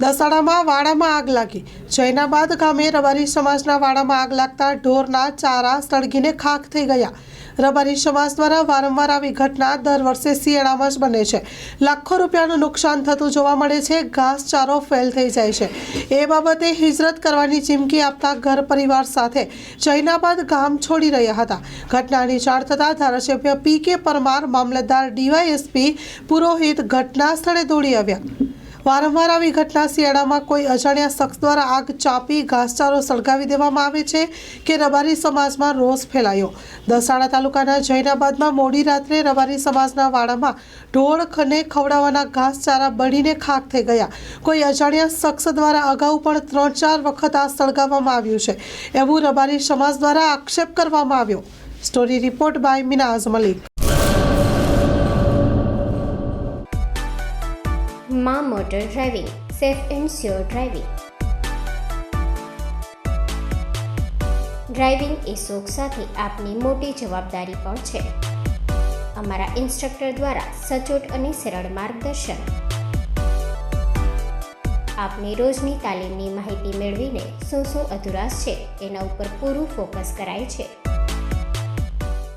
દસાડામાં વાડામાં આગ લાગી. જૈનાબાદ ગામે રબારી સમાજના વાડામાં આગ લાગતા ઢોરના ચારા સળગીને ખાખ થઈ ગયા. રબારી સમાજ દ્વારા વારંવાર આવી ઘટના દર વર્ષે શિયાળામાં જ બને છે. લાખો રૂપિયાનું નુકસાન થતું જોવા મળે છે. ઘાસચારો ફેલ થઈ જાય છે. એ બાબતે હિજરત કરવાની ચીમકી આપતા ઘર પરિવાર સાથે જૈનાબાદ ગામ છોડી રહ્યા હતા. ઘટનાની જાણ થતાં ધારાસભ્ય પી.કે. પરમાર, મામલતદાર ડીવાયએસપી પુરોહિત ઘટના સ્થળે દોડી આવ્યા. વારંવાર આવી ઘટના શિયાળામાં કોઈ અજાણ્યા શખ્સ દ્વારા આગ ચાંપી ઘાસચારો સળગાવી દેવામાં આવે છે કે રબારી સમાજમાં રોષ ફેલાયો. દસાડા તાલુકાના જૈનાબાદમાં મોડી રાત્રે રબારી સમાજના વાડામાં ઢોરને ખવડાવવાના ઘાસચારા બળીને ખાખ થઈ ગયા. કોઈ અજાણ્યા શખ્સ દ્વારા અગાઉ પણ 3-4 વખત આ સળગાવવામાં આવ્યું છે એવું રબારી સમાજ દ્વારા આક્ષેપ કરવામાં આવ્યો. Story report by Minaz Malik. માં motor driving, safe and sure driving. Driving એ શોખ સાથે આપની મોટી જવાબદારી પણ છે. અમારા ઇન્સ્ટ્રક્ટર દ્વારા સચોટ અને સરળ માર્ગદર્શન. આપની રોજની તાલીમની માહિતી મેળવીને શું અધુરાશ છે એના ઉપર પૂરું ફોકસ કરાય છે.